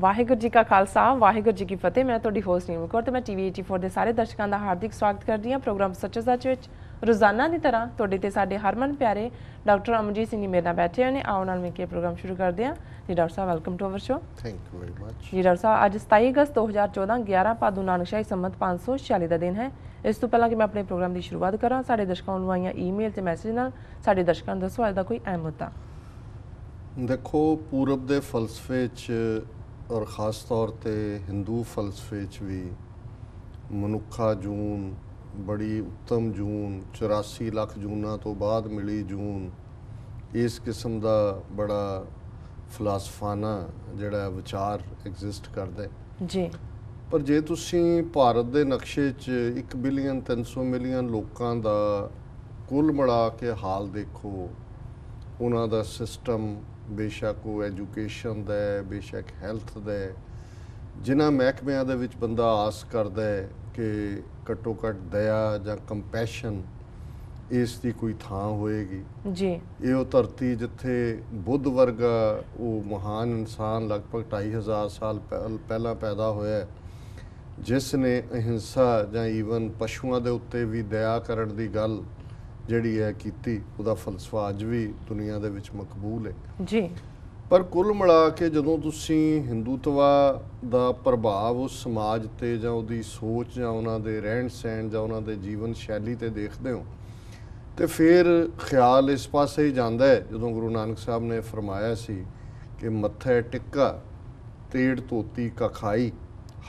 ਵਾਹਿਗੁਰੂ ਜੀ ਕਾ ਖਾਲਸਾ ਵਾਹਿਗੁਰੂ ਜੀ ਕੀ ਫਤਿਹ। ਮੈਂ ਤੁਹਾਡੀ ਹੋਸਟ ਨੀਮ ਕੌਰ ਤੇ ਮੈਂ ਟੀਵੀ 84 ਦੇ ਸਾਰੇ ਦਰਸ਼ਕਾਂ ਦਾ ਹਾਰਦਿਕ ਸਵਾਗਤ ਕਰਦੀ ਹਾਂ ਪ੍ਰੋਗਰਾਮ ਸੱਚ ਸੱਚ ਵਿੱਚ। ਰੋਜ਼ਾਨਾ ਦੀ ਤਰ੍ਹਾਂ ਤੁਹਾਡੇ ਤੇ ਸਾਡੇ ਹਰਮਨ ਪਿਆਰੇ ਡਾਕਟਰ ਅਮਨਜੀਤ ਸਿੰਘ ਜੀ ਮੇਰੇ ਨਾਲ ਬੈਠੇ ਹੋਏ ਨੇ। ਆਓ ਨਾਲ ਮਿਲ ਕੇ ਪ੍ਰੋਗਰਾਮ ਸ਼ੁਰੂ ਕਰਦੇ ਹਾਂ ਜੀ। ਡਾਕਟਰ ਸਾਹਿਬ welcome to our show. Thank you very much ਜੀ ਡਾਕਟਰ ਸਾਹਿਬ, ਅੱਜ 27 ਅਗਸਤ 2014 11 ਭਾਦੋ ਨਾਨਕਸ਼ਾਹੀ ਸੰਮਤ 546 ਦਾ ਦਿਨ ਹੈ। ਇਸ ਤੋਂ ਪਹਿਲਾਂ ਕਿ ਮੈਂ ਆਪਣੇ ਪ੍ਰੋਗਰਾਮ ਦੀ ਸ਼ੁਰੂਆਤ ਕਰਾਂ, ਸਾਡੇ ਦਰਸ਼ਕਾਂ ਨੂੰ ਆਈਆਂ ਈਮੇਲ ਤੇ ਮੈਸੇਜ ਨਾਲ ਸਾਡੇ ਦਰਸ਼ਕਾਂ ਨੂੰ ਦੱਸੋ ਅੱਜ ਦਾ ਕੋਈ ਅਹਿਮ ਮੁੱਦਾ। ਦੇਖੋ, ਪੂਰਬ ਦੇ ਫਲਸਫੇ 'ਚ ਔਰ ख़ास तौर ਤੇ ਹਿੰਦੂ ਫਲਸਫੇ 'ਚ ਵੀ ਮਨੁੱਖਾ ਜੂਨ ਬੜੀ ਉੱਤਮ ਜੂਨ 84 ਲੱਖ ਜੂਨਾਂ ਤੋਂ ਬਾਅਦ ਮਿਲੀ ਜੂਨ, ਇਸ ਕਿਸਮ ਦਾ ਬੜਾ ਫਲਸਫਾਨਾ ਜਿਹੜਾ ਵਿਚਾਰ ਐਗਜ਼ਿਸਟ ਕਰਦਾ ਜੀ। ਪਰ ਜੇ ਤੁਸੀਂ ਭਾਰਤ ਦੇ ਨਕਸ਼ੇ 'ਚ 1 ਬਿਲੀਅਨ 300 ਮਿਲੀਅਨ ਲੋਕਾਂ ਦਾ ਕੁੱਲ ਮਿਲਾ ਕੇ ਹਾਲ ਦੇਖੋ, ਉਹਨਾਂ ਦਾ ਸਿਸਟਮ ਬੇਸ਼ੱਕ ਉਹ ਐਜੂਕੇਸ਼ਨ ਦਾ ਹੈ, ਬੇਸ਼ੱਕ ਹੈਲਥ ਦਾ ਹੈ, ਜਿਨ੍ਹਾਂ ਮਹਿਕਮਿਆਂ ਦੇ ਵਿੱਚ ਬੰਦਾ ਆਸ ਕਰਦਾ ਹੈ ਕਿ ਘੱਟੋ ਘੱਟ ਦਇਆ ਜਾਂ ਕੰਪੈਸ਼ਨ ਇਸ ਦੀ ਕੋਈ ਥਾਂ ਹੋਏਗੀ ਜੀ। ਇਹ ਉਹ ਧਰਤੀ ਜਿੱਥੇ ਬੁੱਧ ਵਰਗਾ ਉਹ ਮਹਾਨ ਇਨਸਾਨ ਲਗਭਗ 2500 ਸਾਲ ਪਹਿਲਾਂ ਪੈਦਾ ਹੋਇਆ, ਜਿਸ ਨੇ ਅਹਿੰਸਾ ਜਾਂ ਈਵਨ ਪਸ਼ੂਆਂ ਦੇ ਉੱਤੇ ਵੀ ਦਇਆ ਕਰਨ ਦੀ ਗੱਲ ਜਿਹੜੀ ਹੈ ਕੀਤੀ, ਉਹਦਾ ਫਲਸਫਾ ਅੱਜ ਵੀ ਦੁਨੀਆ ਦੇ ਵਿੱਚ ਮਕਬੂਲ ਹੈ ਜੀ। ਪਰ ਕੁੱਲ ਮਿਲਾ ਕੇ ਜਦੋਂ ਤੁਸੀਂ ਹਿੰਦੂਤਵਾ ਦਾ ਪ੍ਰਭਾਵ ਉਸ ਸਮਾਜ 'ਤੇ ਜਾਂ ਉਹਦੀ ਸੋਚ ਜਾਂ ਉਹਨਾਂ ਦੇ ਰਹਿਣ ਸਹਿਣ ਜਾਂ ਉਹਨਾਂ ਦੇ ਜੀਵਨ ਸ਼ੈਲੀ 'ਤੇ ਦੇਖਦੇ ਹੋ ਤੇ ਫਿਰ ਖਿਆਲ ਇਸ ਪਾਸੇ ਹੀ ਜਾਂਦਾ ਹੈ, ਜਦੋਂ ਗੁਰੂ ਨਾਨਕ ਸਾਹਿਬ ਨੇ ਫਰਮਾਇਆ ਸੀ ਕਿ ਮੱਥੇ ਟਿੱਕਾ ਤੇੜ ਧੋਤੀ ਕਖਾਈ,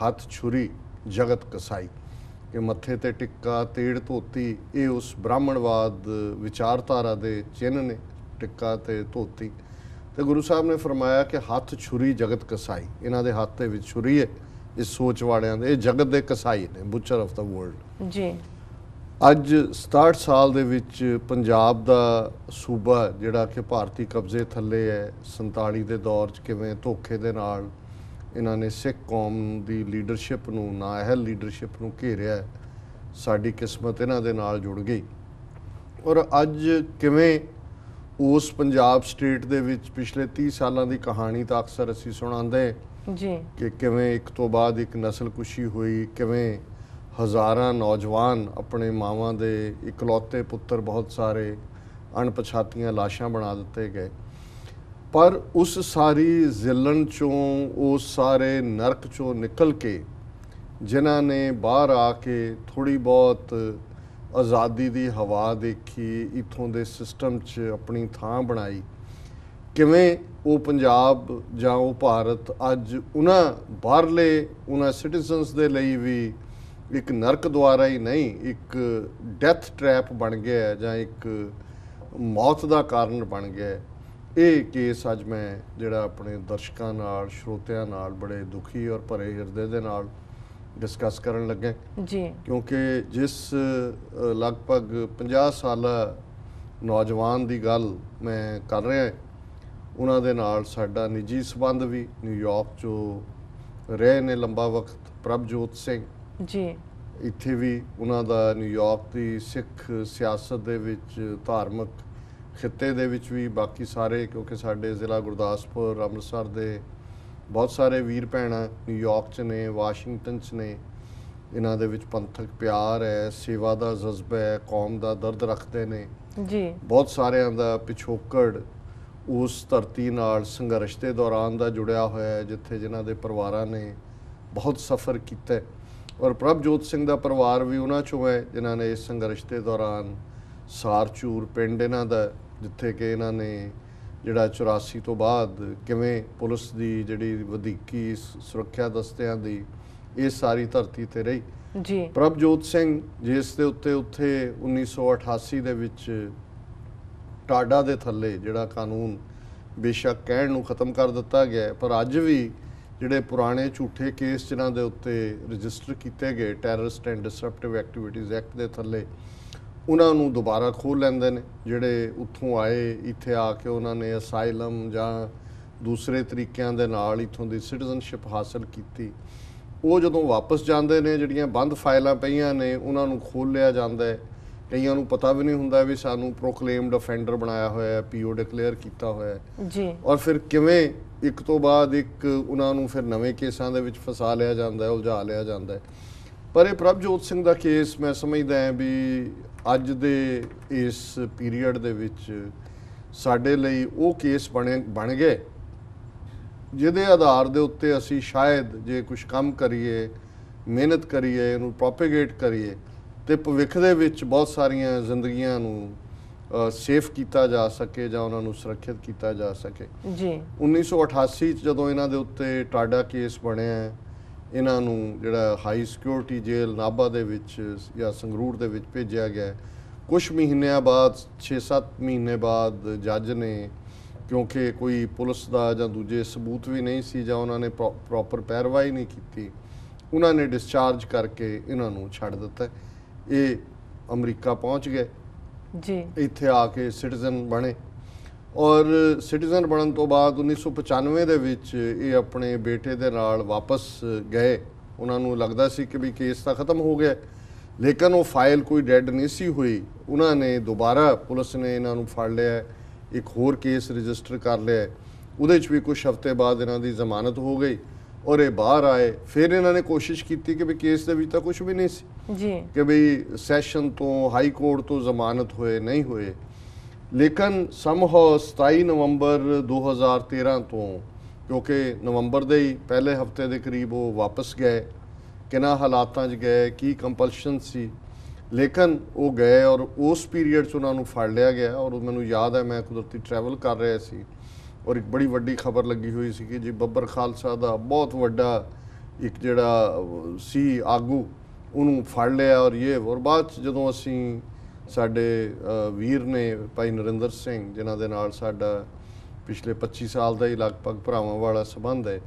ਹੱਥ ਛੁਰੀ ਜਗਤ ਕਸਾਈ, ਕਿ ਮੱਥੇ ਤੇ ਟਿੱਕਾ ਤੇੜ ਧੋਤੀ ਇਹ ਉਸ ਬ੍ਰਾਹਮਣਵਾਦ ਵਿਚਾਰਧਾਰਾ ਦੇ ਚਿੰਨ੍ਹ ਨੇ, ਟਿੱਕਾ ਤੇ ਧੋਤੀ। ਤੇ ਗੁਰੂ ਸਾਹਿਬ ਨੇ ਫਰਮਾਇਆ ਕਿ ਹੱਥ ਛੁਰੀ ਜਗਤ ਕਸਾਈ, ਇਹਨਾਂ ਦੇ ਹੱਥ ਦੇ ਵਿੱਚ ਛੁਰੀ ਹੈ, ਇਸ ਸੋਚ ਵਾਲਿਆਂ ਦੇ, ਇਹ ਜਗਤ ਦੇ ਕਸਾਈ ਨੇ, ਬੁਚਰ ਆਫ ਦਾ ਵਰਲਡ ਜੀ। ਅੱਜ 67 ਸਾਲ ਦੇ ਵਿੱਚ ਪੰਜਾਬ ਦਾ ਸੂਬਾ ਜਿਹੜਾ ਕਿ ਭਾਰਤੀ ਕਬਜ਼ੇ ਥੱਲੇ ਹੈ, 47 ਦੇ ਦੌਰ 'ਚ ਕਿਵੇਂ ਧੋਖੇ ਦੇ ਨਾਲ ਇਹਨਾਂ ਨੇ ਸਿੱਖ ਕੌਮ ਦੀ ਲੀਡਰਸ਼ਿਪ ਨੂੰ, ਨਾਅਹਿਲ ਲੀਡਰਸ਼ਿਪ ਨੂੰ ਘੇਰਿਆ, ਸਾਡੀ ਕਿਸਮਤ ਇਹਨਾਂ ਦੇ ਨਾਲ ਜੁੜ ਗਈ। ਔਰ ਅੱਜ ਕਿਵੇਂ ਉਸ ਪੰਜਾਬ ਸਟੇਟ ਦੇ ਵਿੱਚ ਪਿਛਲੇ 30 ਸਾਲਾਂ ਦੀ ਕਹਾਣੀ ਤਾਂ ਅਕਸਰ ਅਸੀਂ ਸੁਣਾਉਂਦੇ ਜੀ ਕਿ ਕਿਵੇਂ ਇੱਕ ਤੋਂ ਬਾਅਦ ਇੱਕ ਨਸਲਕੁਸ਼ੀ ਹੋਈ, ਕਿਵੇਂ ਹਜ਼ਾਰਾਂ ਨੌਜਵਾਨ ਆਪਣੇ ਮਾਵਾਂ ਦੇ ਇਕਲੌਤੇ ਪੁੱਤਰ ਬਹੁਤ ਸਾਰੇ ਅਣਪਛਾਤੀਆਂ ਲਾਸ਼ਾਂ ਬਣਾ ਦਿੱਤੇ ਗਏ। ਪਰ ਉਸ ਸਾਰੀ ਜ਼ਿਲਨ 'ਚੋਂ, ਉਸ ਸਾਰੇ ਨਰਕ 'ਚੋਂ ਨਿਕਲ ਕੇ ਜਿਨ੍ਹਾਂ ਨੇ ਬਾਹਰ ਆ ਕੇ ਥੋੜ੍ਹੀ ਬਹੁਤ ਆਜ਼ਾਦੀ ਦੀ ਹਵਾ ਦੇਖੀ, ਇੱਥੋਂ ਦੇ ਸਿਸਟਮ 'ਚ ਆਪਣੀ ਥਾਂ ਬਣਾਈ, ਕਿਵੇਂ ਉਹ ਪੰਜਾਬ ਜਾਂ ਉਹ ਭਾਰਤ ਅੱਜ ਉਹਨਾਂ ਬਾਹਰਲੇ ਉਹਨਾਂ ਸਿਟੀਜ਼ਨਸ ਦੇ ਲਈ ਵੀ ਇੱਕ ਨਰਕ ਦੁਆਰਾ ਹੀ ਨਹੀਂ, ਇੱਕ ਡੈਥ ਟਰੈਪ ਬਣ ਗਿਆ ਜਾਂ ਇੱਕ ਮੌਤ ਦਾ ਕਾਰਨ ਬਣ ਗਿਆ। ਇਹ ਕੇਸ ਅੱਜ ਮੈਂ ਜਿਹੜਾ ਆਪਣੇ ਦਰਸ਼ਕਾਂ ਨਾਲ, ਸਰੋਤਿਆਂ ਨਾਲ ਬੜੇ ਦੁਖੀ ਔਰ ਭਰੇ ਹਿਰਦੇ ਦੇ ਨਾਲ ਡਿਸਕਸ ਕਰਨ ਲੱਗੇ ਜੀ, ਕਿਉਂਕਿ ਜਿਸ ਲਗਭਗ 50 ਸਾਲਾ ਨੌਜਵਾਨ ਦੀ ਗੱਲ ਮੈਂ ਕਰ ਰਿਹਾ, ਉਹਨਾਂ ਦੇ ਨਾਲ ਸਾਡਾ ਨਿੱਜੀ ਸੰਬੰਧ ਵੀ, ਨਿਊਯਾਰਕ 'ਚੋਂ ਰਹੇ ਨੇ ਲੰਬਾ ਵਕਤ ਪ੍ਰਭਜੋਤ ਸਿੰਘ ਜੀ, ਇੱਥੇ ਵੀ ਉਹਨਾਂ ਦਾ ਨਿਊਯਾਰਕ ਦੀ ਸਿੱਖ ਸਿਆਸਤ ਦੇ ਵਿੱਚ, ਧਾਰਮਿਕ ਖਿੱਤੇ ਦੇ ਵਿੱਚ ਵੀ, ਬਾਕੀ ਸਾਰੇ, ਕਿਉਂਕਿ ਸਾਡੇ ਜ਼ਿਲ੍ਹਾ ਗੁਰਦਾਸਪੁਰ, ਅੰਮ੍ਰਿਤਸਰ ਦੇ ਬਹੁਤ ਸਾਰੇ ਵੀਰ ਭੈਣਾਂ ਨਿਊਯਾਰਕ 'ਚ ਨੇ, ਵਾਸ਼ਿੰਗਟਨ 'ਚ ਨੇ, ਇਹਨਾਂ ਦੇ ਵਿੱਚ ਪੰਥਕ ਪਿਆਰ ਹੈ, ਸੇਵਾ ਦਾ ਜਜ਼ਬਾ ਹੈ, ਕੌਮ ਦਾ ਦਰਦ ਰੱਖਦੇ ਨੇ ਜੀ। ਬਹੁਤ ਸਾਰਿਆਂ ਦਾ ਪਿਛੋਕੜ ਉਸ ਧਰਤੀ ਨਾਲ ਸੰਘਰਸ਼ ਦੇ ਦੌਰਾਨ ਦਾ ਜੁੜਿਆ ਹੋਇਆ ਹੈ, ਜਿੱਥੇ ਜਿਨ੍ਹਾਂ ਦੇ ਪਰਿਵਾਰਾਂ ਨੇ ਬਹੁਤ ਸਫ਼ਰ ਕੀਤਾ। ਔਰ ਪ੍ਰਭਜੋਤ ਸਿੰਘ ਦਾ ਪਰਿਵਾਰ ਵੀ ਉਹਨਾਂ 'ਚੋਂ ਹੈ ਜਿਨ੍ਹਾਂ ਨੇ ਇਸ ਸੰਘਰਸ਼ ਦੇ ਦੌਰਾਨ ਸਾਰਚੂਰ ਪਿੰਡ ਇਹਨਾਂ ਦਾ, ਜਿੱਥੇ ਕਿ ਇਹਨਾਂ ਨੇ ਜਿਹੜਾ 84 ਤੋਂ ਬਾਅਦ ਕਿਵੇਂ ਪੁਲਿਸ ਦੀ ਜਿਹੜੀ ਵਧੀਕੀ, ਸੁਰੱਖਿਆ ਦਸਤਿਆਂ ਦੀ, ਇਹ ਸਾਰੀ ਧਰਤੀ 'ਤੇ ਰਹੀ ਜੀ। ਪ੍ਰਭਜੋਤ ਸਿੰਘ ਜਿਸ ਦੇ ਉੱਤੇ ਉੱਥੇ 1988 ਦੇ ਵਿੱਚ ਟਾਡਾ ਦੇ ਥੱਲੇ ਜਿਹੜਾ ਕਾਨੂੰਨ ਬੇਸ਼ੱਕ ਕਹਿਣ ਨੂੰ ਖਤਮ ਕਰ ਦਿੱਤਾ ਗਿਆ, ਪਰ ਅੱਜ ਵੀ ਜਿਹੜੇ ਪੁਰਾਣੇ ਝੂਠੇ ਕੇਸ ਜਿਨ੍ਹਾਂ ਦੇ ਉੱਤੇ ਰਜਿਸਟਰ ਕੀਤੇ ਗਏ ਟੈਰਰਿਸਟ ਐਂਡ ਡਿਸਰਪਟਿਵ ਐਕਟੀਵਿਟੀਜ਼ ਐਕਟ ਦੇ ਥੱਲੇ, ਉਹਨਾਂ ਨੂੰ ਦੁਬਾਰਾ ਖੋਲ੍ਹ ਲੈਂਦੇ ਨੇ। ਜਿਹੜੇ ਉੱਥੋਂ ਆਏ, ਇੱਥੇ ਆ ਕੇ ਉਹਨਾਂ ਨੇ ਅਸਾਈਲਮ ਜਾਂ ਦੂਸਰੇ ਤਰੀਕਿਆਂ ਦੇ ਨਾਲ ਇੱਥੋਂ ਦੀ ਸਿਟੀਜ਼ਨਸ਼ਿਪ ਹਾਸਲ ਕੀਤੀ, ਉਹ ਜਦੋਂ ਵਾਪਸ ਜਾਂਦੇ ਨੇ, ਜਿਹੜੀਆਂ ਬੰਦ ਫਾਈਲਾਂ ਪਈਆਂ ਨੇ ਉਹਨਾਂ ਨੂੰ ਖੋਲ੍ਹ ਲਿਆ ਜਾਂਦਾ ਹੈ। ਕਈਆਂ ਨੂੰ ਪਤਾ ਵੀ ਨਹੀਂ ਹੁੰਦਾ ਵੀ ਸਾਨੂੰ ਪ੍ਰੋਕਲੇਮਡ ਅਫੈਂਡਰ ਬਣਾਇਆ ਹੋਇਆ ਹੈ, PO ਡਿਕਲੇਅਰ ਕੀਤਾ ਹੋਇਆ ਹੈ ਜੀ। ਔਰ ਫਿਰ ਕਿਵੇਂ ਇੱਕ ਤੋਂ ਬਾਅਦ ਇੱਕ ਉਹਨਾਂ ਨੂੰ ਫਿਰ ਨਵੇਂ ਕੇਸਾਂ ਦੇ ਵਿੱਚ ਫਸਾ ਲਿਆ ਜਾਂਦਾ ਹੈ, ਉਲਝਾ ਲਿਆ ਜਾਂਦਾ ਹੈ। ਪਰ ਇਹ ਪ੍ਰਭਜੋਤ ਸਿੰਘ ਦਾ ਕੇਸ ਮੈਂ ਸਮਝਦਾ ਹਾਂ ਵੀ ਅੱਜ ਦੇ ਇਸ ਪੀਰੀਅਡ ਦੇ ਵਿੱਚ ਸਾਡੇ ਲਈ ਉਹ ਕੇਸ ਬਣ ਗਏ ਜਿਹਦੇ ਆਧਾਰ ਦੇ ਉੱਤੇ ਅਸੀਂ ਸ਼ਾਇਦ ਜੇ ਕੁਝ ਕੰਮ ਕਰੀਏ, ਮਿਹਨਤ ਕਰੀਏ, ਇਹਨੂੰ ਪ੍ਰੋਪੇਗੇਟ ਕਰੀਏ ਤੇ ਭਵਿੱਖ ਦੇ ਵਿੱਚ ਬਹੁਤ ਸਾਰੀਆਂ ਜ਼ਿੰਦਗੀਆਂ ਨੂੰ ਸੇਫ ਕੀਤਾ ਜਾ ਸਕੇ ਜਾਂ ਉਹਨਾਂ ਨੂੰ ਸੁਰੱਖਿਅਤ ਕੀਤਾ ਜਾ ਸਕੇ। ਜੀ 1988 ਚ ਜਦੋਂ ਇਹਨਾਂ ਦੇ ਉੱਤੇ ਟਾਡਾ ਕੇਸ ਬਣਿਆ, ਇਹਨਾਂ ਨੂੰ ਜਿਹੜਾ ਹਾਈ ਸਿਕਿਉਰਿਟੀ ਜੇਲ੍ਹ ਨਾਭਾ ਦੇ ਵਿੱਚ ਜਾਂ ਸੰਗਰੂਰ ਦੇ ਵਿੱਚ ਭੇਜਿਆ ਗਿਆ। ਕੁਝ ਮਹੀਨਿਆਂ ਬਾਅਦ 6-7 ਮਹੀਨੇ ਬਾਅਦ ਜੱਜ ਨੇ, ਕਿਉਂਕਿ ਕੋਈ ਪੁਲਿਸ ਦਾ ਜਾਂ ਦੂਜੇ ਸਬੂਤ ਵੀ ਨਹੀਂ ਸੀ ਜਾਂ ਉਹਨਾਂ ਨੇ ਪ੍ਰੋਪਰ ਪੈਰਵਾਈ ਨਹੀਂ ਕੀਤੀ, ਉਹਨਾਂ ਨੇ ਡਿਸਚਾਰਜ ਕਰਕੇ ਇਹਨਾਂ ਨੂੰ ਛੱਡ ਦਿੱਤਾ। ਇਹ ਅਮਰੀਕਾ ਪਹੁੰਚ ਗਏ ਜੀ, ਇੱਥੇ ਆ ਕੇ ਸਿਟੀਜ਼ਨ ਬਣੇ ਔਰ ਸਿਟੀਜ਼ਨ ਬਣਨ ਤੋਂ ਬਾਅਦ 1995 ਦੇ ਵਿੱਚ ਇਹ ਆਪਣੇ ਬੇਟੇ ਦੇ ਨਾਲ ਵਾਪਸ ਗਏ। ਉਹਨਾਂ ਨੂੰ ਲੱਗਦਾ ਸੀ ਕਿ ਵੀ ਕੇਸ ਤਾਂ ਖਤਮ ਹੋ ਗਿਆ, ਲੇਕਿਨ ਉਹ ਫਾਈਲ ਕੋਈ ਡੈਡ ਨਹੀਂ ਸੀ ਹੋਈ। ਉਹਨਾਂ ਨੇ ਦੁਬਾਰਾ, ਪੁਲਿਸ ਨੇ ਇਹਨਾਂ ਨੂੰ ਫੜ ਲਿਆ, ਇੱਕ ਹੋਰ ਕੇਸ ਰਜਿਸਟਰ ਕਰ ਲਿਆ। ਉਹਦੇ 'ਚ ਵੀ ਕੁਝ ਹਫ਼ਤੇ ਬਾਅਦ ਇਹਨਾਂ ਦੀ ਜ਼ਮਾਨਤ ਹੋ ਗਈ ਔਰ ਇਹ ਬਾਹਰ ਆਏ। ਫਿਰ ਇਹਨਾਂ ਨੇ ਕੋਸ਼ਿਸ਼ ਕੀਤੀ ਕਿ ਵੀ ਕੇਸ ਦੇ ਵਿੱਚ ਤਾਂ ਕੁਝ ਵੀ ਨਹੀਂ ਸੀ ਜੀ, ਕਿ ਵੀ ਸੈਸ਼ਨ ਤੋਂ, ਹਾਈ ਕੋਰਟ ਤੋਂ ਜ਼ਮਾਨਤ ਹੋਏ ਨਹੀਂ ਹੋਏ। ਲੇਕਿਨ ਸਮਹਾਉ 27 ਨਵੰਬਰ 2013 ਤੋਂ, ਕਿਉਂਕਿ ਨਵੰਬਰ ਦੇ ਹੀ ਪਹਿਲੇ ਹਫ਼ਤੇ ਦੇ ਕਰੀਬ ਉਹ ਵਾਪਸ ਗਏ। ਕਿਹਨਾਂ ਹਾਲਾਤਾਂ 'ਚ ਗਏ, ਕੀ ਕੰਪਲਸ਼ਨ ਸੀ, ਲੇਕਿਨ ਉਹ ਗਏ ਔਰ ਉਸ ਪੀਰੀਅਡ 'ਚ ਉਹਨਾਂ ਨੂੰ ਫੜ ਲਿਆ ਗਿਆ। ਔਰ ਮੈਨੂੰ ਯਾਦ ਹੈ ਮੈਂ ਕੁਦਰਤੀ ਟਰੈਵਲ ਕਰ ਰਿਹਾ ਸੀ ਔਰ ਇੱਕ ਬੜੀ ਵੱਡੀ ਖਬਰ ਲੱਗੀ ਹੋਈ ਸੀ ਕਿ ਜੀ ਬੱਬਰ ਖਾਲਸਾ ਦਾ ਬਹੁਤ ਵੱਡਾ ਇੱਕ ਜਿਹੜਾ ਸੀ ਆਗੂ, ਉਹਨੂੰ ਫੜ ਲਿਆ ਔਰ ਔਰ ਬਾਅਦ 'ਚ ਜਦੋਂ ਅਸੀਂ ਸਾਡੇ ਵੀਰ ਨੇ ਭਾਈ ਨਰਿੰਦਰ ਸਿੰਘ, ਜਿਨ੍ਹਾਂ ਦੇ ਨਾਲ ਸਾਡਾ ਪਿਛਲੇ 25 ਸਾਲ ਦਾ ਹੀ ਲਗਭਗ ਭਰਾਵਾਂ ਵਾਲਾ ਸੰਬੰਧ ਹੈ,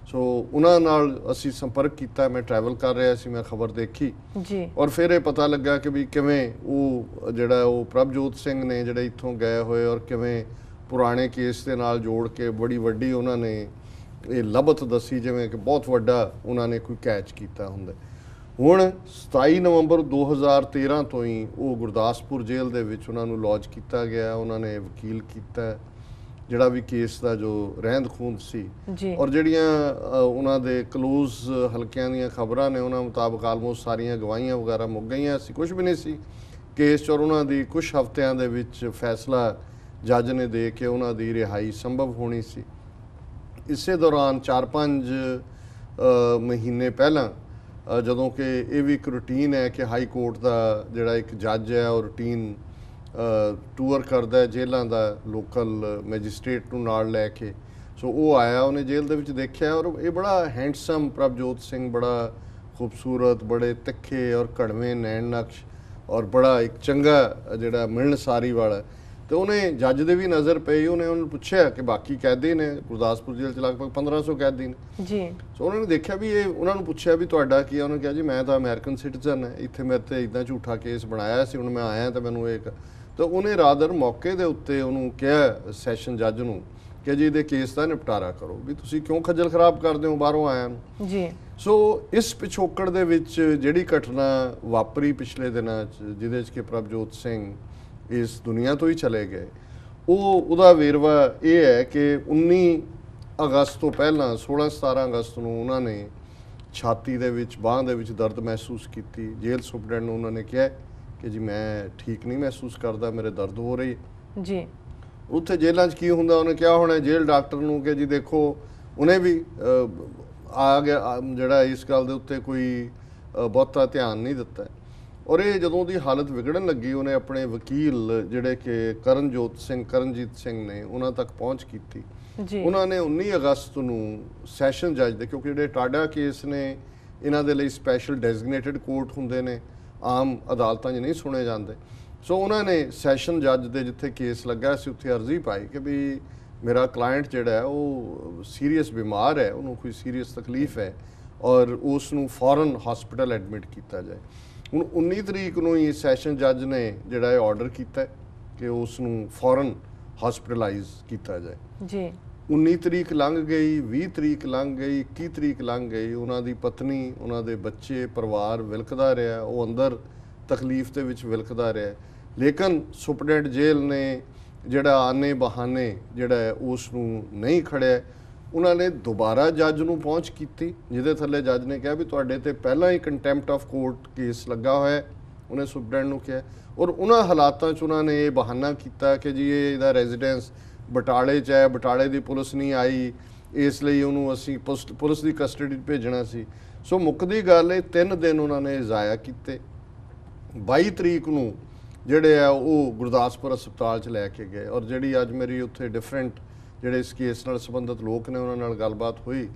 ਸੋ ਉਹਨਾਂ ਨਾਲ ਅਸੀਂ ਸੰਪਰਕ ਕੀਤਾ। ਮੈਂ ਟਰੈਵਲ ਕਰ ਰਿਹਾ ਸੀ, ਮੈਂ ਖਬਰ ਦੇਖੀ ਜੀ ਔਰ ਫਿਰ ਇਹ ਪਤਾ ਲੱਗਾ ਕਿ ਵੀ ਕਿਵੇਂ ਉਹ ਜਿਹੜਾ ਉਹ ਪ੍ਰਭਜੋਤ ਸਿੰਘ ਨੇ ਜਿਹੜੇ ਇੱਥੋਂ ਗਏ ਹੋਏ ਔਰ ਕਿਵੇਂ ਪੁਰਾਣੇ ਕੇਸ ਦੇ ਨਾਲ ਜੋੜ ਕੇ ਬੜੀ ਵੱਡੀ ਉਹਨਾਂ ਨੇ ਇਹ ਲੱਭਤ ਦੱਸੀ, ਜਿਵੇਂ ਕਿ ਬਹੁਤ ਵੱਡਾ ਉਹਨਾਂ ਨੇ ਕੋਈ ਕੈਚ ਕੀਤਾ ਹੁੰਦਾ। ਹੁਣ 27 ਨਵੰਬਰ 2013 ਤੋਂ ਹੀ ਉਹ ਗੁਰਦਾਸਪੁਰ ਜੇਲ੍ਹ ਦੇ ਵਿੱਚ ਉਹਨਾਂ ਨੂੰ ਲੌਜ ਕੀਤਾ ਗਿਆ। ਉਹਨਾਂ ਨੇ ਵਕੀਲ ਕੀਤਾ, ਜਿਹੜਾ ਵੀ ਕੇਸ ਦਾ ਜੋ ਰਹਿੰਦ ਖੂੰਹਦ ਸੀ ਔਰ ਜਿਹੜੀਆਂ ਉਹਨਾਂ ਦੇ ਕਲੋਜ਼ ਹਲਕਿਆਂ ਦੀਆਂ ਖਬਰਾਂ ਨੇ, ਉਹਨਾਂ ਮੁਤਾਬਕ ਆਲਮੋਸਟ ਸਾਰੀਆਂ ਗਵਾਹੀਆਂ ਵਗੈਰਾ ਮੁੱਕ ਗਈਆਂ ਸੀ, ਕੁਝ ਵੀ ਨਹੀਂ ਸੀ ਕੇਸ 'ਚ। ਔਰ ਉਹਨਾਂ ਦੀ ਕੁਝ ਹਫ਼ਤਿਆਂ ਦੇ ਵਿੱਚ ਫੈਸਲਾ ਜੱਜ ਨੇ ਦੇ ਕੇ ਉਹਨਾਂ ਦੀ ਰਿਹਾਈ ਸੰਭਵ ਹੋਣੀ ਸੀ। ਇਸੇ ਦੌਰਾਨ 4-5 ਮਹੀਨੇ ਪਹਿਲਾਂ, ਜਦੋਂ ਕਿ ਇਹ ਵੀ ਇੱਕ ਰੂਟੀਨ ਹੈ ਕਿ ਹਾਈ ਕੋਰਟ ਦਾ ਜਿਹੜਾ ਇੱਕ ਜੱਜ ਹੈ ਉਹ ਰੂਟੀਨ ਟੂਰ ਕਰਦਾ ਹੈ ਜੇਲ੍ਹਾਂ ਦਾ, ਲੋਕਲ ਮੈਜਿਸਟ੍ਰੇਟ ਨੂੰ ਨਾਲ ਲੈ ਕੇ। ਸੋ ਉਹ ਆਇਆ, ਉਹਨੇ ਜੇਲ੍ਹ ਦੇ ਵਿੱਚ ਦੇਖਿਆ ਔਰ ਇਹ ਬੜਾ ਹੈਂਡਸਮ ਪ੍ਰਭਜੋਤ ਸਿੰਘ, ਬੜਾ ਖੂਬਸੂਰਤ, ਬੜੇ ਤਿੱਖੇ ਔਰ ਕੜਵੇਂ ਨੈਣ ਨਕਸ਼ ਔਰ ਬੜਾ ਇੱਕ ਚੰਗਾ ਜਿਹੜਾ ਮਿਲਣਸਾਰੀ ਵਾਲਾ। ਤੇ ਉਹਨੇ ਜੱਜ ਦੇ ਵੀ ਨਜ਼ਰ ਪਈ। ਉਹਨੂੰ ਪੁੱਛਿਆ ਕਿ ਬਾਕੀ ਕੈਦੀ ਨੇ ਗੁਰਦਾਸਪੁਰ ਜੇਲ੍ਹ 'ਚ ਲਗਭਗ 1500 ਕੈਦੀ ਨੇ ਜੀ। ਸੋ ਉਹਨਾਂ ਨੇ ਦੇਖਿਆ ਵੀ ਇਹ, ਉਹਨਾਂ ਨੂੰ ਪੁੱਛਿਆ ਵੀ ਤੁਹਾਡਾ ਕੀ ਹੈ। ਉਹਨੇ ਕਿਹਾ ਜੀ ਮੈਂ ਤਾਂ ਅਮਰੀਕਨ ਸਿਟੀਜ਼ਨ ਹੈ, ਇੱਥੇ ਮੇਰੇ ਤੇ ਇੱਦਾਂ ਝੂਠਾ ਕੇਸ ਬਣਾਇਆ ਸੀ, ਹੁਣ ਮੈਂ ਆਇਆ ਤਾਂ ਮੈਨੂੰ ਇਹ। ਤਾਂ ਉਹਨੇ ਰਾਦਰ ਮੌਕੇ ਦੇ ਉੱਤੇ ਉਹਨੂੰ ਕਿਹਾ ਸੈਸ਼ਨ ਜੱਜ ਨੂੰ ਕਿ ਜੀ ਇਹਦੇ ਕੇਸ ਦਾ ਨਿਪਟਾਰਾ ਕਰੋ, ਵੀ ਤੁਸੀਂ ਕਿਉਂ ਖੱਜਲ ਖਰਾਬ ਕਰਦੇ ਹੋ ਬਾਹਰੋਂ ਆਇਆਂ ਨੂੰ ਜੀ। ਸੋ ਇਸ ਪਿਛੋਕੜ ਦੇ ਵਿੱਚ ਜਿਹੜੀ ਘਟਨਾ ਵਾਪਰੀ ਪਿਛਲੇ ਦਿਨਾਂ 'ਚ, ਜਿਹਦੇ 'ਚ ਕਿ ਪ੍ਰਭਜੋਤ ਸਿੰਘ ਇਸ ਦੁਨੀਆ ਤੋਂ ਹੀ ਚਲੇ ਗਏ, ਉਹਦਾ ਵੇਰਵਾ ਇਹ ਹੈ ਕਿ 19 ਅਗਸਤ ਤੋਂ ਪਹਿਲਾਂ 16-17 ਅਗਸਤ ਨੂੰ ਉਹਨਾਂ ਨੇ ਛਾਤੀ ਦੇ ਵਿੱਚ, ਬਾਂਹ ਦੇ ਵਿੱਚ ਦਰਦ ਮਹਿਸੂਸ ਕੀਤੀ। ਜੇਲ੍ਹ ਸੁਪਰਡੈਂਟ ਨੂੰ ਉਹਨਾਂ ਨੇ ਕਿਹਾ ਕਿ ਜੀ ਮੈਂ ਠੀਕ ਨਹੀਂ ਮਹਿਸੂਸ ਕਰਦਾ, ਮੇਰੇ ਦਰਦ ਹੋ ਰਹੀ ਜੀ। ਉੱਥੇ ਜੇਲ੍ਹਾਂ 'ਚ ਕੀ ਹੁੰਦਾ, ਉਹਨੇ ਕਿਹਾ ਹੋਣਾ ਜੇਲ੍ਹ ਡਾਕਟਰ ਨੂੰ ਕਿ ਜੀ ਦੇਖੋ, ਉਹਨੇ ਵੀ ਆ ਗਿਆ ਜਿਹੜਾ ਇਸ ਗੱਲ ਦੇ ਉੱਤੇ ਕੋਈ ਬਹੁਤਾ ਧਿਆਨ ਨਹੀਂ ਦਿੱਤਾ। ਔਰ ਇਹ ਜਦੋਂ ਦੀ ਹਾਲਤ ਵਿਗੜਨ ਲੱਗੀ, ਉਹਨੇ ਆਪਣੇ ਵਕੀਲ ਜਿਹੜੇ ਕਿ ਕਰਨਜੀਤ ਸਿੰਘ ਨੇ, ਉਹਨਾਂ ਤੱਕ ਪਹੁੰਚ ਕੀਤੀ। ਉਹਨਾਂ ਨੇ 19 ਅਗਸਤ ਨੂੰ ਸੈਸ਼ਨ ਜੱਜ ਦੇ, ਕਿਉਂਕਿ ਜਿਹੜੇ ਟਾਡਾ ਕੇਸ ਨੇ ਇਹਨਾਂ ਦੇ ਲਈ ਸਪੈਸ਼ਲ ਡੈਜ਼ਿਗਨੇਟਿਡ ਕੋਰਟ ਹੁੰਦੇ ਨੇ, ਆਮ ਅਦਾਲਤਾਂ 'ਚ ਨਹੀਂ ਸੁਣੇ ਜਾਂਦੇ। ਸੋ ਉਹਨਾਂ ਨੇ ਸੈਸ਼ਨ ਜੱਜ ਦੇ ਜਿੱਥੇ ਕੇਸ ਲੱਗਾ ਸੀ ਉੱਥੇ ਅਰਜ਼ੀ ਪਾਈ ਕਿ ਵੀ ਮੇਰਾ ਕਲਾਇੰਟ ਜਿਹੜਾ ਹੈ ਉਹ ਸੀਰੀਅਸ ਬਿਮਾਰ ਹੈ, ਉਹਨੂੰ ਕੋਈ ਸੀਰੀਅਸ ਤਕਲੀਫ ਹੈ ਔਰ ਉਸ ਨੂੰ ਫੌਰਨ ਹਸਪੀਟਲ ਐਡਮਿਟ ਕੀਤਾ ਜਾਏ। ਹੁਣ 19 ਤਰੀਕ ਨੂੰ ਹੀ ਸੈਸ਼ਨ ਜੱਜ ਨੇ ਜਿਹੜਾ ਇਹ ਆਰਡਰ ਕੀਤਾ ਕਿ ਉਸ ਨੂੰ ਫੌਰਨ ਹਸਪੀਟਲਾਈਜ਼ ਕੀਤਾ ਜਾਏ ਜੀ। 19 ਤਰੀਕ ਲੰਘ ਗਈ, 20 ਤਰੀਕ ਲੰਘ ਗਈ, 21 ਤਰੀਕ ਲੰਘ ਗਈ। ਉਹਨਾਂ ਦੀ ਪਤਨੀ, ਉਹਨਾਂ ਦੇ ਬੱਚੇ, ਪਰਿਵਾਰ ਵਿਲਕਦਾ ਰਿਹਾ, ਉਹ ਅੰਦਰ ਤਕਲੀਫ ਦੇ ਵਿੱਚ ਵਿਲਕਦਾ ਰਿਹਾ। ਲੇਕਿਨ ਸੁਪਰਡੈਂਟ ਜੇਲ੍ਹ ਨੇ ਜਿਹੜਾ ਆਨੇ ਬਹਾਨੇ ਜਿਹੜਾ ਉਸ ਨੂੰ ਨਹੀਂ ਖੜਿਆ, ਉਹਨਾਂ ਨੇ ਦੁਬਾਰਾ ਜੱਜ ਨੂੰ ਪਹੁੰਚ ਕੀਤੀ, ਜਿਹਦੇ ਥੱਲੇ ਜੱਜ ਨੇ ਕਿਹਾ ਵੀ ਤੁਹਾਡੇ ਤੇ ਪਹਿਲਾਂ ਹੀ ਕੰਟੈਂਪਟ ਆਫ ਕੋਰਟ ਕੇਸ ਲੱਗਾ ਹੋਇਆ ਹੈ। ਉਹਨੇ ਸੁਪਰਡੈਂਟ ਨੂੰ ਕਿਹਾ, ਔਰ ਉਹਨਾਂ ਹਾਲਾਤਾਂ 'ਚ ਉਹਨਾਂ ਨੇ ਇਹ ਬਹਾਨਾ ਕੀਤਾ ਕਿ ਜੀ ਇਹ ਇਹਦਾ ਰੈਜ਼ੀਡੈਂਸ ਬਟਾਲੇ 'ਚ ਹੈ, ਬਟਾਲੇ ਦੀ ਪੁਲਿਸ ਨਹੀਂ ਆਈ, ਇਸ ਲਈ ਉਹਨੂੰ ਅਸੀਂ ਪੁਲਿਸ ਦੀ ਕਸਟਡੀ 'ਚ ਭੇਜਣਾ ਸੀ। ਸੋ ਮੁੱਕਦੀ ਗੱਲ ਇਹ 3 ਦਿਨ ਉਹਨਾਂ ਨੇ ਜ਼ਾਇਆ ਕੀਤੇ। 22 ਤਰੀਕ ਨੂੰ ਜਿਹੜੇ ਆ ਉਹ ਗੁਰਦਾਸਪੁਰ ਹਸਪਤਾਲ 'ਚ ਲੈ ਕੇ ਗਏ, ਔਰ ਜਿਹੜੀ ਅੱਜ ਮੇਰੀ ਉੱਥੇ ਡਿਫਰੈਂਟ ਜਿਹੜੇ ਇਸ ਕੇਸ ਨਾਲ ਸੰਬੰਧਿਤ ਲੋਕ ਨੇ ਉਹਨਾਂ ਨਾਲ ਗੱਲਬਾਤ ਹੋਈ,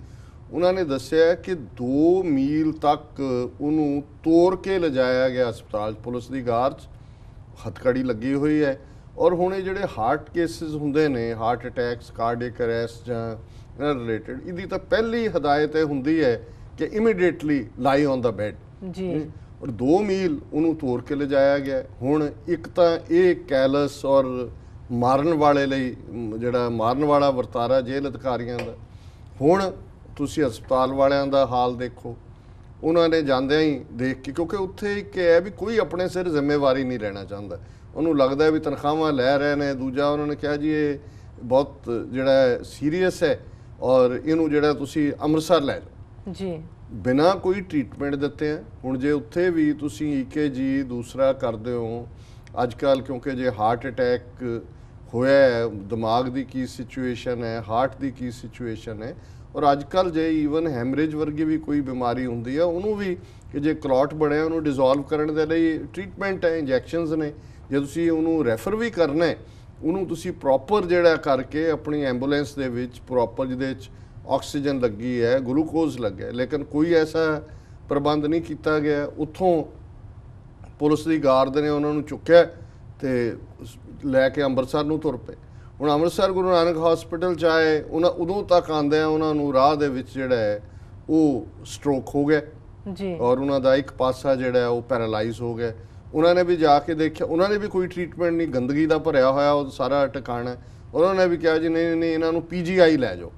ਉਹਨਾਂ ਨੇ ਦੱਸਿਆ ਕਿ 2 ਮੀਲ ਤੱਕ ਉਹਨੂੰ ਤੋੜ ਕੇ ਲਿਜਾਇਆ ਗਿਆ ਹਸਪਤਾਲ 'ਚ, ਪੁਲਿਸ ਦੀ ਗਾਰ 'ਚ ਹੱਥਕੜੀ ਲੱਗੀ ਹੋਈ ਹੈ। ਔਰ ਹੁਣ ਇਹ ਜਿਹੜੇ ਹਾਰਟ ਕੇਸਿਸ ਹੁੰਦੇ ਨੇ, ਹਾਰਟ ਅਟੈਕਸ, ਕਾਰਡੀਅਕ ਅਰੈਸਟ ਜਾਂ ਇਹਨਾਂ ਰਿਲੇਟਡ, ਇਹਦੀ ਤਾਂ ਪਹਿਲੀ ਹਦਾਇਤ ਇਹ ਹੁੰਦੀ ਹੈ ਕਿ ਇਮੀਡੀਏਟਲੀ ਲਾਈ ਔਨ ਦਾ ਬੈੱਡ ਜੀ। ਔਰ 2 ਮੀਲ ਉਹਨੂੰ ਤੋੜ ਕੇ ਲਿਜਾਇਆ ਗਿਆ। ਹੁਣ ਇੱਕ ਤਾਂ ਇਹ ਕੈਲਸ ਔਰ ਮਾਰਨ ਵਾਲੇ ਲਈ ਜਿਹੜਾ ਮਾਰਨ ਵਾਲਾ ਵਰਤਾਰਾ ਜੇਲ੍ਹ ਅਧਿਕਾਰੀਆਂ ਦਾ। ਹੁਣ ਤੁਸੀਂ ਹਸਪਤਾਲ ਵਾਲਿਆਂ ਦਾ ਹਾਲ ਦੇਖੋ, ਉਹਨਾਂ ਨੇ ਜਾਂਦਿਆਂ ਹੀ ਦੇਖ ਕੇ, ਕਿਉਂਕਿ ਉੱਥੇ ਇੱਕ ਹੈ ਵੀ ਕੋਈ ਆਪਣੇ ਸਿਰ ਜ਼ਿੰਮੇਵਾਰੀ ਨਹੀਂ ਲੈਣਾ ਚਾਹੁੰਦਾ, ਉਹਨੂੰ ਲੱਗਦਾ ਵੀ ਤਨਖਾਹਾਂ ਲੈ ਰਹੇ ਨੇ। ਦੂਜਾ ਉਹਨਾਂ ਨੇ ਕਿਹਾ ਜੀ ਇਹ ਬਹੁਤ ਜਿਹੜਾ ਸੀਰੀਅਸ ਹੈ ਔਰ ਇਹਨੂੰ ਜਿਹੜਾ ਤੁਸੀਂ ਅੰਮ੍ਰਿਤਸਰ ਲੈ ਜਾਓ ਜੀ, ਬਿਨਾਂ ਕੋਈ ਟ੍ਰੀਟਮੈਂਟ ਦਿੱਤੇ ਆ। ਹੁਣ ਜੇ ਉੱਥੇ ਵੀ ਤੁਸੀਂ EKG ਦੂਸਰਾ ਕਰਦੇ ਹੋ ਅੱਜ ਕੱਲ੍ਹ, ਕਿਉਂਕਿ ਜੇ ਹਾਰਟ ਅਟੈਕ ਹੋਇਆ ਹੈ, ਦਿਮਾਗ ਦੀ ਕੀ ਸਿਚੁਏਸ਼ਨ ਹੈ, ਹਾਰਟ ਦੀ ਕੀ ਸਿਚੁਏਸ਼ਨ ਹੈ, ਔਰ ਅੱਜ ਕੱਲ੍ਹ ਜੇ ਈਵਨ ਹੈਮਰੇਜ ਵਰਗੀ ਵੀ ਕੋਈ ਬਿਮਾਰੀ ਹੁੰਦੀ ਹੈ, ਉਹਨੂੰ ਵੀ ਕਿ ਜੇ ਕਲੌਟ ਬਣਿਆ ਉਹਨੂੰ ਡਿਜ਼ੋਲਵ ਕਰਨ ਦੇ ਲਈ ਟ੍ਰੀਟਮੈਂਟ ਹੈ, ਇੰਜੈਕਸ਼ਨਸ ਨੇ। ਜੇ ਤੁਸੀਂ ਉਹਨੂੰ ਰੈਫਰ ਵੀ ਕਰਨਾ ਹੈ, ਉਹਨੂੰ ਤੁਸੀਂ ਪ੍ਰੋਪਰ ਜਿਹੜਾ ਕਰਕੇ ਆਪਣੀ ਐਂਬੂਲੈਂਸ ਦੇ ਵਿੱਚ ਪ੍ਰੋਪਰ, ਜਿਹਦੇ ਵਿੱਚ ਆਕਸੀਜਨ ਲੱਗੀ ਹੈ, ਗਲੂਕੋਜ਼ ਲੱਗਿਆ, ਲੇਕਿਨ ਕੋਈ ਐਸਾ ਪ੍ਰਬੰਧ ਨਹੀਂ ਕੀਤਾ ਗਿਆ। ਉੱਥੋਂ ਪੁਲਿਸ ਦੀ ਗਾਰਡ ਨੇ ਉਹਨਾਂ ਨੂੰ ਚੁੱਕਿਆ ਤੇ ਲੈ ਕੇ ਅੰਮ੍ਰਿਤਸਰ ਨੂੰ ਤੁਰ ਪਏ। ਹੁਣ ਅੰਮ੍ਰਿਤਸਰ ਗੁਰੂ ਨਾਨਕ ਹਸਪੀਟਲ 'ਚ ਆਏ, ਉਦੋਂ ਤੱਕ ਆਉਂਦਿਆਂ ਉਹਨਾਂ ਨੂੰ ਰਾਹ ਦੇ ਵਿੱਚ ਜਿਹੜਾ ਹੈ ਉਹ ਸਟ੍ਰੋਕ ਹੋ ਗਿਆ ਜੀ, ਔਰ ਉਹਨਾਂ ਦਾ ਇੱਕ ਪਾਸਾ ਜਿਹੜਾ ਉਹ ਪੈਰਾਲਾਈਜ਼ ਹੋ ਗਿਆ। ਉਹਨਾਂ ਨੇ ਵੀ ਜਾ ਕੇ ਦੇਖਿਆ, ਉਹਨਾਂ ਨੇ ਵੀ ਕੋਈ ਟ੍ਰੀਟਮੈਂਟ ਨਹੀਂ, ਗੰਦਗੀ ਦਾ ਭਰਿਆ ਹੋਇਆ ਉਹ ਸਾਰਾ ਟਿਕਾਣਾ। ਉਹਨਾਂ ਨੇ ਵੀ ਕਿਹਾ ਜੀ ਨਹੀਂ ਨਹੀਂ ਇਹਨਾਂ ਨੂੰ PGI ਲੈ ਜਾਓ।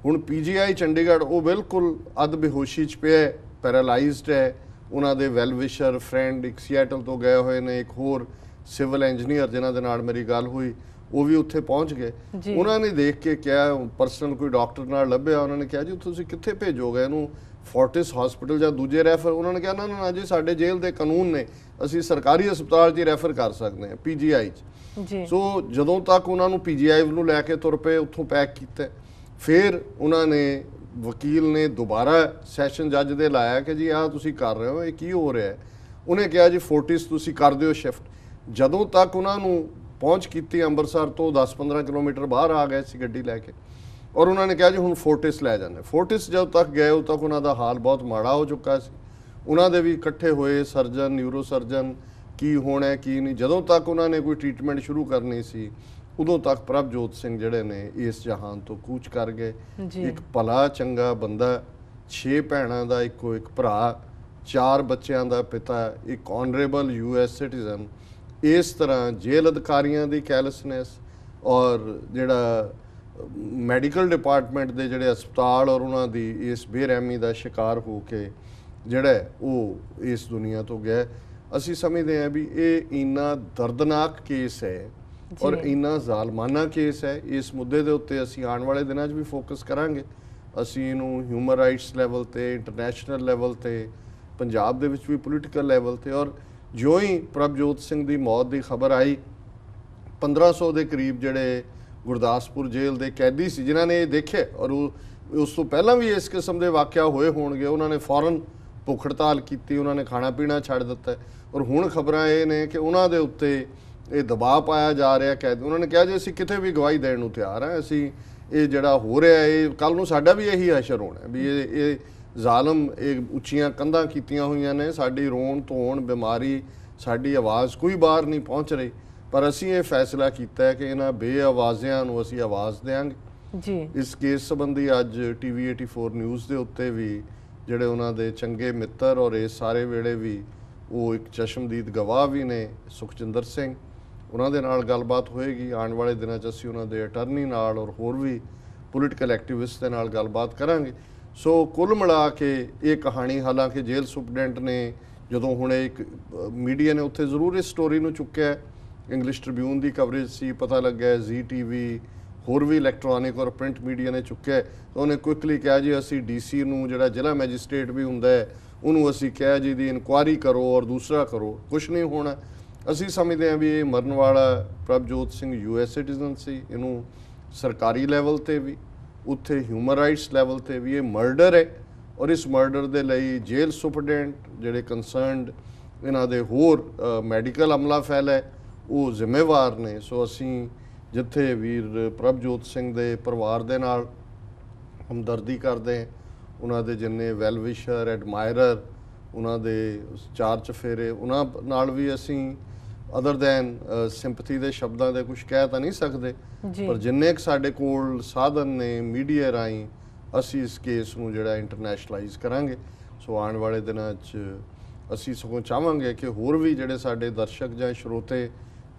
ਹੁਣ PGI ਚੰਡੀਗੜ੍ਹ ਉਹ ਬਿਲਕੁਲ ਅੱਧ ਬੇਹੋਸ਼ੀ 'ਚ ਪਿਆ, ਪੈਰਾਲਾਈਜ਼ਡ ਹੈ। ਉਹਨਾਂ ਦੇ ਵੈਲ ਵਿਸ਼ਰ ਫਰੈਂਡ ਇੱਕ ਸੀਐਟਲ ਤੋਂ ਗਏ ਹੋਏ ਨੇ, ਇੱਕ ਹੋਰ ਸਿਵਲ ਇੰਜੀਨੀਅਰ ਜਿਨ੍ਹਾਂ ਦੇ ਨਾਲ ਮੇਰੀ ਗੱਲ ਹੋਈ, ਉਹ ਵੀ ਉੱਥੇ ਪਹੁੰਚ ਗਏ। ਉਹਨਾਂ ਨੇ ਦੇਖ ਕੇ ਕਿਹਾ, ਪਰਸਨਲ ਕੋਈ ਡਾਕਟਰ ਨਾਲ ਲੱਭਿਆ, ਉਹਨਾਂ ਨੇ ਕਿਹਾ ਜੀ ਤੁਸੀਂ ਕਿੱਥੇ ਭੇਜੋਗੇ ਇਹਨੂੰ, ਫੋਰਟਿਸ ਹਸਪੀਟਲ ਜਾਂ ਦੂਜੇ ਰੈਫਰ? ਉਹਨਾਂ ਨੇ ਕਿਹਾ ਨਾ ਨਾ ਜੀ ਸਾਡੇ ਜੇਲ੍ਹ ਦੇ ਕਾਨੂੰਨ ਨੇ, ਅਸੀਂ ਸਰਕਾਰੀ ਹਸਪਤਾਲ 'ਚ ਹੀ ਰੈਫਰ ਕਰ ਸਕਦੇ ਹਾਂ, PGI 'ਚ ਜੀ। ਸੋ ਜਦੋਂ ਤੱਕ ਉਹਨਾਂ ਨੂੰ PGI ਨੂੰ ਲੈ ਕੇ ਤੁਰ ਪਏ, ਉੱਥੋਂ ਪੈਕ ਕੀਤਾ। ਫਿਰ ਉਹਨਾਂ ਨੇ ਵਕੀਲ ਨੇ ਦੁਬਾਰਾ ਸੈਸ਼ਨ ਜੱਜ ਦੇ ਲਾਇਆ ਕਿ ਜੀ ਆਹ ਤੁਸੀਂ ਕਰ ਰਹੇ ਹੋ, ਇਹ ਕੀ ਹੋ ਰਿਹਾ ਹੈ? ਉਹਨੇ ਕਿਹਾ ਜੀ ਫੋਰਟਿਸ ਤੁਸੀਂ ਕਰ ਦਿਓ ਸ਼ਿਫਟ। ਜਦੋਂ ਤੱਕ ਉਹਨਾਂ ਨੂੰ ਪਹੁੰਚ ਕੀਤੀ ਅੰਮ੍ਰਿਤਸਰ ਤੋਂ 10-15 ਕਿਲੋਮੀਟਰ ਬਾਹਰ ਆ ਗਏ ਸੀ ਗੱਡੀ ਲੈ ਕੇ, ਔਰ ਉਹਨਾਂ ਨੇ ਕਿਹਾ ਜੀ ਹੁਣ ਫੋਰਟਿਸ ਲੈ ਜਾਂਦੇ। ਫੋਰਟਿਸ ਜਦੋਂ ਤੱਕ ਗਏ ਉਦੋਂ ਤੱਕ ਉਹਨਾਂ ਦਾ ਹਾਲ ਬਹੁਤ ਮਾੜਾ ਹੋ ਚੁੱਕਾ ਸੀ। ਉਹਨਾਂ ਦੇ ਵੀ ਇਕੱਠੇ ਹੋਏ ਸਰਜਨ, ਨਿਊਰੋ ਸਰਜਨ, ਕੀ ਹੋਣਾ ਕੀ ਨਹੀਂ। ਜਦੋਂ ਤੱਕ ਉਹਨਾਂ ਨੇ ਕੋਈ ਟ੍ਰੀਟਮੈਂਟ ਸ਼ੁਰੂ ਕਰਨੀ ਸੀ, ਉਦੋਂ ਤੱਕ ਪ੍ਰਭਜੋਤ ਸਿੰਘ ਜਿਹੜੇ ਨੇ ਇਸ ਜਹਾਨ ਤੋਂ ਕੂਚ ਕਰ ਗਏ। ਇੱਕ ਭਲਾ ਚੰਗਾ ਬੰਦਾ, 6 ਭੈਣਾਂ ਦਾ ਇੱਕੋ ਇੱਕ ਭਰਾ, 4 ਬੱਚਿਆਂ ਦਾ ਪਿਤਾ, ਇੱਕ ਆਨਰੇਬਲ US ਸਿਟੀਜ਼ਨ, ਇਸ ਤਰ੍ਹਾਂ ਜੇਲ੍ਹ ਅਧਿਕਾਰੀਆਂ ਦੀ ਕੈਲਸਨੈਸ ਔਰ ਜਿਹੜਾ ਮੈਡੀਕਲ ਡਿਪਾਰਟਮੈਂਟ ਦੇ ਜਿਹੜੇ ਹਸਪਤਾਲ ਔਰ ਉਹਨਾਂ ਦੀ ਇਸ ਬੇਰਹਿਮੀ ਦਾ ਸ਼ਿਕਾਰ ਹੋ ਕੇ ਜਿਹੜਾ ਉਹ ਇਸ ਦੁਨੀਆ ਤੋਂ ਗਿਆ। ਅਸੀਂ ਸਮਝਦੇ ਹਾਂ ਵੀ ਇਹ ਇੰਨਾ ਦਰਦਨਾਕ ਕੇਸ ਹੈ ਔਰ ਇੰਨਾ ਜ਼ਾਲਮਾਨਾ ਕੇਸ ਹੈ। ਇਸ ਮੁੱਦੇ ਦੇ ਉੱਤੇ ਅਸੀਂ ਆਉਣ ਵਾਲੇ ਦਿਨਾਂ 'ਚ ਵੀ ਫੋਕਸ ਕਰਾਂਗੇ। ਅਸੀਂ ਇਹਨੂੰ ਹਿਊਮਨ ਰਾਈਟਸ ਲੈਵਲ ਤੇ, ਇੰਟਰਨੈਸ਼ਨਲ ਲੈਵਲ ਤੇ, ਪੰਜਾਬ ਦੇ ਵਿੱਚ ਵੀ ਪੋਲੀਟੀਕਲ ਲੈਵਲ ਤੇ। ਔਰ ਜਿਉਂ ਹੀ ਪ੍ਰਭਜੋਤ ਸਿੰਘ ਦੀ ਮੌਤ ਦੀ ਖਬਰ ਆਈ, 1500 ਦੇ ਕਰੀਬ ਜਿਹੜੇ ਗੁਰਦਾਸਪੁਰ ਜੇਲ੍ਹ ਦੇ ਕੈਦੀ ਸੀ ਜਿਨ੍ਹਾਂ ਨੇ ਇਹ ਦੇਖਿਆ, ਔਰ ਉਸ ਤੋਂ ਪਹਿਲਾਂ ਵੀ ਇਸ ਕਿਸਮ ਦੇ ਵਾਕਿਆ ਹੋਏ ਹੋਣਗੇ, ਉਹਨਾਂ ਨੇ ਫੌਰਨ ਭੁੱਖ ਹੜਤਾਲ ਕੀਤੀ, ਉਹਨਾਂ ਨੇ ਖਾਣਾ ਪੀਣਾ ਛੱਡ ਦਿੱਤਾ। ਔਰ ਹੁਣ ਖਬਰਾਂ ਇਹ ਨੇ ਕਿ ਉਹਨਾਂ ਦੇ ਉੱਤੇ ਇਹ ਦਬਾਅ ਪਾਇਆ ਜਾ ਰਿਹਾ ਕੈਦ। ਉਹਨਾਂ ਨੇ ਕਿਹਾ ਜੀ ਅਸੀਂ ਕਿਤੇ ਵੀ ਗਵਾਹੀ ਦੇਣ ਨੂੰ ਤਿਆਰ ਹਾਂ, ਅਸੀਂ ਇਹ ਜਿਹੜਾ ਹੋ ਰਿਹਾ ਇਹ ਕੱਲ੍ਹ ਨੂੰ ਸਾਡਾ ਵੀ ਇਹੀ ਅਸਰ ਹੋਣਾ ਵੀ ਇਹ ਜ਼ਾਲਮ ਇਹ ਉੱਚੀਆਂ ਕੰਧਾਂ ਕੀਤੀਆਂ ਹੋਈਆਂ ਨੇ, ਸਾਡੀ ਰੋਣ ਧੋਣ ਬਿਮਾਰੀ, ਸਾਡੀ ਆਵਾਜ਼ ਕੋਈ ਬਾਹਰ ਨਹੀਂ ਪਹੁੰਚ ਰਹੀ, ਪਰ ਅਸੀਂ ਇਹ ਫੈਸਲਾ ਕੀਤਾ ਹੈ ਕਿ ਇਹਨਾਂ ਬੇਆਵਾਜ਼ਿਆਂ ਨੂੰ ਅਸੀਂ ਆਵਾਜ਼ ਦੇਵਾਂਗੇ ਜੀ। ਇਸ ਕੇਸ ਸੰਬੰਧੀ ਅੱਜ TV 84 ਨਿਊਜ਼ ਦੇ ਉੱਤੇ ਵੀ ਜਿਹੜੇ ਉਹਨਾਂ ਦੇ ਚੰਗੇ ਮਿੱਤਰ ਔਰ ਇਸ ਸਾਰੇ ਵੇਲੇ ਵੀ ਉਹ ਇੱਕ ਚਸ਼ਮਦੀਦ ਗਵਾਹ ਵੀ ਨੇ, ਸੁਖਜਿੰਦਰ ਸਿੰਘ, ਉਹਨਾਂ ਦੇ ਨਾਲ ਗੱਲਬਾਤ ਹੋਏਗੀ। ਆਉਣ ਵਾਲੇ ਦਿਨਾਂ 'ਚ ਅਸੀਂ ਉਹਨਾਂ ਦੇ ਅਟਰਨੀ ਨਾਲ ਔਰ ਹੋਰ ਵੀ ਪੋਲੀਟੀਕਲ ਐਕਟਿਵਿਸਟ ਦੇ ਨਾਲ ਗੱਲਬਾਤ ਕਰਾਂਗੇ। ਸੋ ਕੁੱਲ ਮਿਲਾ ਕੇ ਇਹ ਕਹਾਣੀ, ਹਾਲਾਂਕਿ ਜੇਲ੍ਹ ਸੁਪਰਡੈਂਟ ਨੇ ਜਦੋਂ ਹੁਣ ਇੱਕ ਮੀਡੀਆ ਨੇ ਉੱਥੇ ਜ਼ਰੂਰ ਇਸ ਸਟੋਰੀ ਨੂੰ ਚੁੱਕਿਆ, ਇੰਗਲਿਸ਼ ਟ੍ਰਿਬਿਊਨ ਦੀ ਕਵਰੇਜ ਸੀ, ਪਤਾ ਲੱਗਿਆ ZTV ਹੋਰ ਵੀ ਇਲੈਕਟ੍ਰੋਨਿਕ ਔਰ ਪ੍ਰਿੰਟ ਮੀਡੀਆ ਨੇ ਚੁੱਕਿਆ ਤਾਂ ਉਹਨੇ ਕੁਇਕਲੀ ਕਿਹਾ ਜੀ ਅਸੀਂ ਡੀਸੀ ਨੂੰ ਜਿਹੜਾ ਜ਼ਿਲ੍ਹਾ ਮੈਜਿਸਟ੍ਰੇਟ ਵੀ ਹੁੰਦਾ ਹੈ ਉਹਨੂੰ ਅਸੀਂ ਕਿਹਾ ਜੀ ਦੀ ਇਨਕੁਆਇਰੀ ਕਰੋ ਔਰ ਦੂਸਰਾ ਕਰੋ, ਕੁਛ ਨਹੀਂ ਹੋਣਾ। ਅਸੀਂ ਸਮਝਦੇ ਹਾਂ ਵੀ ਇਹ ਮਰਨ ਵਾਲਾ ਪ੍ਰਭਜੋਤ ਸਿੰਘ US ਸਿਟੀਜ਼ਨ ਸੀ, ਇਹਨੂੰ ਸਰਕਾਰੀ ਲੈਵਲ ਤੇ ਵੀ ਉੱਥੇ ਹਿਊਮਨ ਰਾਈਟਸ ਲੈਵਲ ਤੇ ਵੀ ਇਹ ਮਰਡਰ ਹੈ ਔਰ ਇਸ ਮਰਡਰ ਦੇ ਲਈ ਜੇਲ੍ਹ ਸੁਪਰਡੈਂਟ ਜਿਹੜੇ ਕੰਸਰਨਡ ਇਹਨਾਂ ਦੇ ਹੋਰ ਮੈਡੀਕਲ ਅਮਲਾ ਫੈਲ ਹੈ ਉਹ ਜ਼ਿੰਮੇਵਾਰ ਨੇ। ਸੋ ਅਸੀਂ ਜਿੱਥੇ ਵੀਰ ਪ੍ਰਭਜੋਤ ਸਿੰਘ ਦੇ ਪਰਿਵਾਰ ਦੇ ਨਾਲ ਹਮਦਰਦੀ ਕਰਦੇ ਹਾਂ, ਉਹਨਾਂ ਦੇ ਜਿੰਨੇ ਵੈਲ ਵਿਸ਼ਰ ਐਡਮਾਇਰਰ ਉਹਨਾਂ ਦੇ ਚਾਰ ਚਫੇਰੇ ਉਹਨਾਂ ਨਾਲ ਵੀ ਅਸੀਂ ਅਦਰ ਦੈਨ ਸਿੰਪਥੀ ਦੇ ਸ਼ਬਦਾਂ ਦੇ ਕੁਝ ਕਹਿ ਤਾਂ ਨਹੀਂ ਸਕਦੇ, ਪਰ ਜਿੰਨੇ ਕੁ ਸਾਡੇ ਕੋਲ ਸਾਧਨ ਨੇ ਮੀਡੀਆ ਰਾਹੀਂ ਅਸੀਂ ਇਸ ਕੇਸ ਨੂੰ ਜਿਹੜਾ ਇੰਟਰਨੈਸ਼ਨਲਾਈਜ਼ ਕਰਾਂਗੇ। ਸੋ ਆਉਣ ਵਾਲੇ ਦਿਨਾਂ 'ਚ ਅਸੀਂ ਸਗੋਂ ਚਾਹਾਂਗੇ ਕਿ ਹੋਰ ਵੀ ਜਿਹੜੇ ਸਾਡੇ ਦਰਸ਼ਕ ਜਾਂ ਸਰੋਤੇ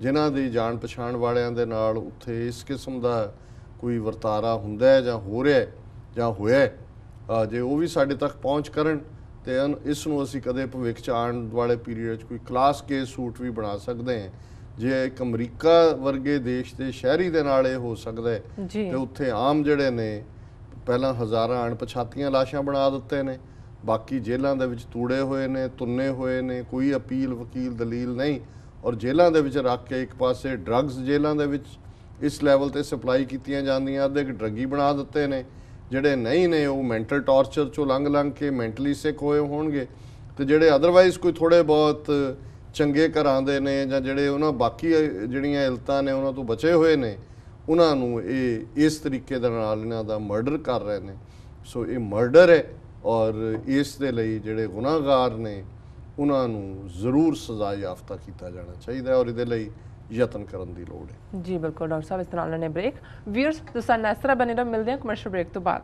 ਜਿਨ੍ਹਾਂ ਦੀ ਜਾਣ ਪਛਾਣ ਵਾਲਿਆਂ ਦੇ ਨਾਲ ਉੱਥੇ ਇਸ ਕਿਸਮ ਦਾ ਕੋਈ ਵਰਤਾਰਾ ਹੁੰਦਾ ਹੈ ਜਾਂ ਹੋ ਰਿਹਾ ਜਾਂ ਹੋਇਆ, ਜੇ ਉਹ ਵੀ ਸਾਡੇ ਤੱਕ ਪਹੁੰਚ ਕਰਨ ਤੇ ਇਸ ਨੂੰ ਅਸੀਂ ਕਦੇ ਭਵਿੱਖ 'ਚ ਆਉਣ ਵਾਲੇ ਪੀਰੀਅਡ 'ਚ ਕੋਈ ਕਲਾਸ ਕੇਸ ਸੂਟ ਵੀ ਬਣਾ ਸਕਦੇ ਹਾਂ। ਜੇ ਇੱਕ ਅਮਰੀਕਾ ਵਰਗੇ ਦੇਸ਼ ਦੇ ਸ਼ਹਿਰੀ ਦੇ ਨਾਲ ਇਹ ਹੋ ਸਕਦਾ ਹੈ ਤੇ ਉੱਥੇ ਆਮ ਜਿਹੜੇ ਨੇ ਪਹਿਲਾਂ ਹਜ਼ਾਰਾਂ ਅਣਪਛਾਤੀਆਂ ਲਾਸ਼ਾਂ ਬਣਾ ਦਿੱਤੇ ਨੇ, ਬਾਕੀ ਜੇਲ੍ਹਾਂ ਦੇ ਵਿੱਚ ਤੂੜੇ ਹੋਏ ਨੇ, ਤੁੰਨੇ ਹੋਏ ਨੇ, ਕੋਈ ਅਪੀਲ ਵਕੀਲ ਦਲੀਲ ਨਹੀਂ ਔਰ ਜੇਲ੍ਹਾਂ ਦੇ ਵਿੱਚ ਰੱਖ ਕੇ ਇੱਕ ਪਾਸੇ ਡਰੱਗਸ ਜੇਲ੍ਹਾਂ ਦੇ ਵਿੱਚ ਇਸ ਲੈਵਲ ਤੇ ਸਪਲਾਈ ਕੀਤੀਆਂ ਜਾਂਦੀਆਂ, ਅੱਧੇ ਡਰੱਗੀ ਬਣਾ ਦਿੱਤੇ ਨੇ, ਜਿਹੜੇ ਨਹੀਂ ਨੇ ਉਹ ਮੈਂਟਲ ਟਾਰਚਰ ਚੋਂ ਲੰਘ ਕੇ ਮੈਂਟਲੀ ਸਿਕ ਹੋਏ ਹੋਣਗੇ ਤੇ ਜਿਹੜੇ ਅਦਰਵਾਈਜ਼ ਕੋਈ ਥੋੜੇ ਬਹੁਤ ਚੰਗੇ ਘਰਾਂ ਦੇ ਨੇ ਜਾਂ ਜਿਹੜੇ ਉਹਨਾਂ ਬਾਕੀ ਜਿਹੜੀਆਂ ਇਲਤਾਂ ਨੇ ਉਹਨਾਂ ਤੋਂ ਬਚੇ ਹੋਏ ਨੇ ਉਹਨਾਂ ਨੂੰ ਇਹ ਇਸ ਤਰੀਕੇ ਦੇ ਨਾਲ ਇਹਨਾਂ ਦਾ ਮਰਡਰ ਕਰ ਰਹੇ ਨੇ। ਸੋ ਇਹ ਮਰਡਰ ਹੈ ਔਰ ਇਸ ਦੇ ਲਈ ਜਿਹੜੇ ਗੁਨਾਹਗਾਰ ਨੇ ਉਹਨਾਂ ਨੂੰ ਜ਼ਰੂਰ ਸਜ਼ਾ ਯਾਫਤਾ ਕੀਤਾ ਜਾਣਾ ਚਾਹੀਦਾ ਔਰ ਇਹਦੇ ਲਈ ਯਤਨ ਕਰਨ ਦੀ ਲੋੜ ਹੈ। ਜੀ ਬਿਲਕੁਲ ਡਾਕਟਰ ਸਾਹਿਬ, ਇਸ ਤਰ੍ਹਾਂ ਲੈਣੇ ਬ੍ਰੇਕ। ਵੀਅਰਸ ਤੁਸੀਂ ਨਾਲ ਇਸ ਤਰ੍ਹਾਂ ਬਣੇ ਰਹੋ, ਮਿਲਦੇ ਹਾਂ ਕਮਰਸ਼ੀਅਲ ਬ੍ਰੇਕ ਤੋਂ ਬਾਅਦ।